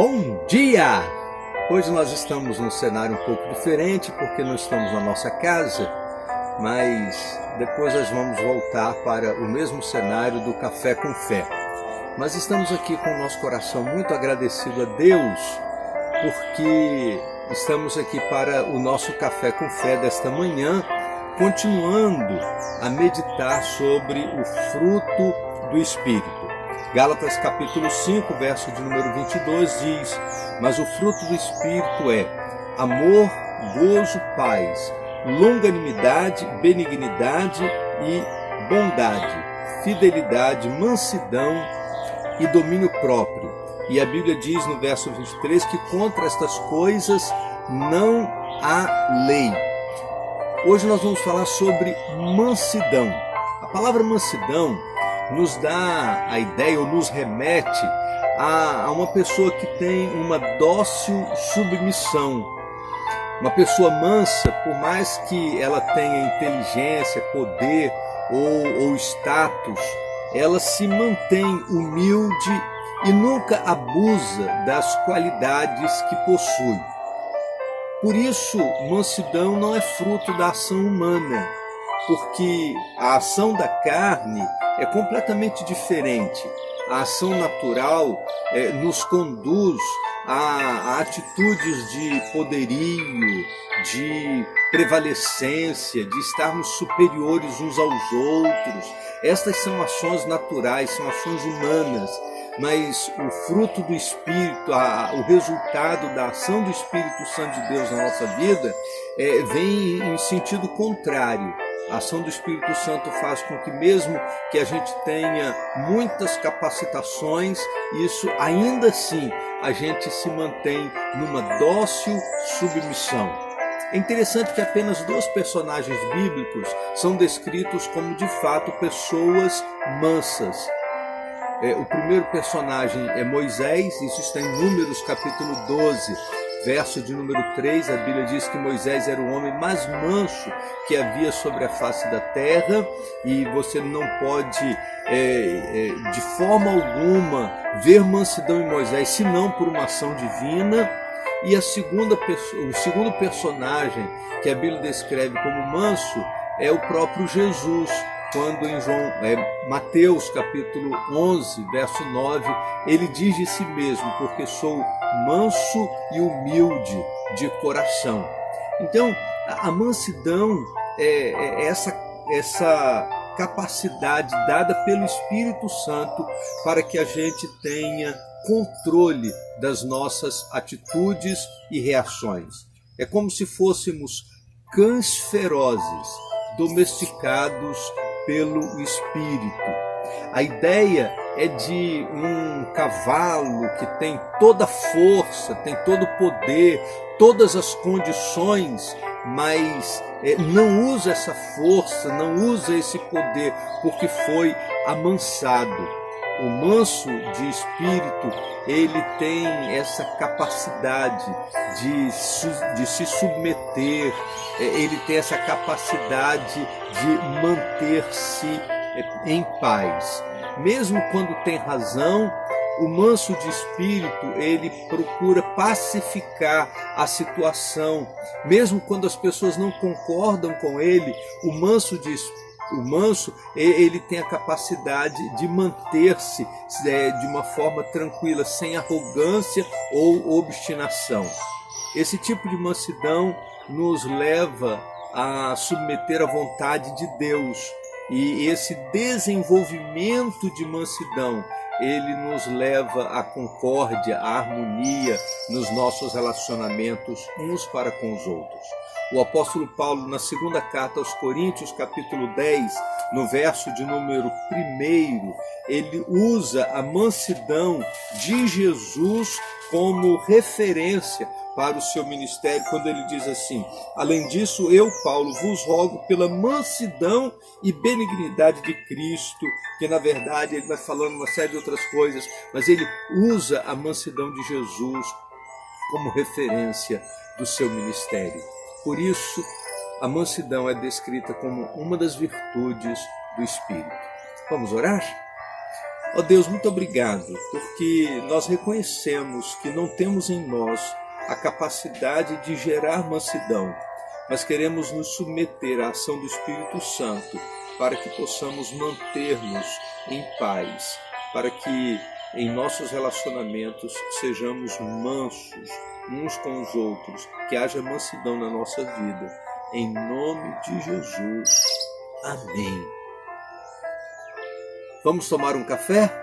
Bom dia! Hoje nós estamos num cenário um pouco diferente porque não estamos na nossa casa, mas depois nós vamos voltar para o mesmo cenário do Café com Fé. Mas estamos aqui com o nosso coração muito agradecido a Deus, porque estamos aqui para o nosso Café com Fé desta manhã, continuando a meditar sobre o fruto do Espírito. Gálatas capítulo 5, verso de número 22 diz: mas o fruto do Espírito é amor, gozo, paz, longanimidade, benignidade e bondade, fidelidade, mansidão e domínio próprio. E a Bíblia diz no verso 23 que contra estas coisas não há lei. Hoje nós vamos falar sobre mansidão. A palavra mansidão nos dá a ideia ou nos remete a uma pessoa que tem uma dócil submissão. Uma pessoa mansa, por mais que ela tenha inteligência, poder ou status, ela se mantém humilde e nunca abusa das qualidades que possui. Por isso, mansidão não é fruto da ação humana, porque a ação da carne é completamente diferente. A ação natural nos conduz a atitudes de poderio, de prevalecência, de estarmos superiores uns aos outros. Estas são ações naturais, são ações humanas, mas o fruto do Espírito, o resultado da ação do Espírito Santo de Deus na nossa vida vem em sentido contrário. A ação do Espírito Santo faz com que, mesmo que a gente tenha muitas capacitações, isso ainda assim a gente se mantém numa dócil submissão. É interessante que apenas 2 personagens bíblicos são descritos como de fato pessoas mansas. O primeiro personagem é Moisés, isso está em Números capítulo 12, verso de número 3, a Bíblia diz que Moisés era o homem mais manso que havia sobre a face da terra, e você não pode de forma alguma ver mansidão em Moisés, senão por uma ação divina. E o segundo personagem que a Bíblia descreve como manso é o próprio Jesus, quando em Mateus capítulo 11, verso 9, ele diz de si mesmo: porque sou manso e humilde de coração. Então, a mansidão é essa capacidade dada pelo Espírito Santo para que a gente tenha controle das nossas atitudes e reações. É como se fôssemos cães ferozes, domesticados pelo Espírito. A ideia é de um cavalo que tem toda a força, tem todo o poder, todas as condições, mas não usa essa força, não usa esse poder, porque foi amansado. O manso de espírito, ele tem essa capacidade de se submeter, ele tem essa capacidade de manter-se em paz. Mesmo quando tem razão, o manso de espírito, ele procura pacificar a situação. Mesmo quando as pessoas não concordam com ele, o manso, ele tem a capacidade de manter-se de uma forma tranquila, sem arrogância ou obstinação. Esse tipo de mansidão nos leva a submeter à vontade de Deus. E esse desenvolvimento de mansidão, ele nos leva à concórdia, à harmonia nos nossos relacionamentos uns para com os outros. O apóstolo Paulo, na segunda carta aos Coríntios, capítulo 10, no verso de número 1, ele usa a mansidão de Jesus como referência para o seu ministério, quando ele diz assim: além disso, eu, Paulo, vos rogo pela mansidão e benignidade de Cristo, que na verdade ele vai falando uma série de outras coisas, mas ele usa a mansidão de Jesus como referência do seu ministério. Por isso, a mansidão é descrita como uma das virtudes do Espírito. Vamos orar? Ó Deus, muito obrigado, porque nós reconhecemos que não temos em nós a capacidade de gerar mansidão, mas queremos nos submeter à ação do Espírito Santo para que possamos manter-nos em paz, para que em nossos relacionamentos sejamos mansos uns com os outros, que haja mansidão na nossa vida. Em nome de Jesus. Amém. Vamos tomar um café?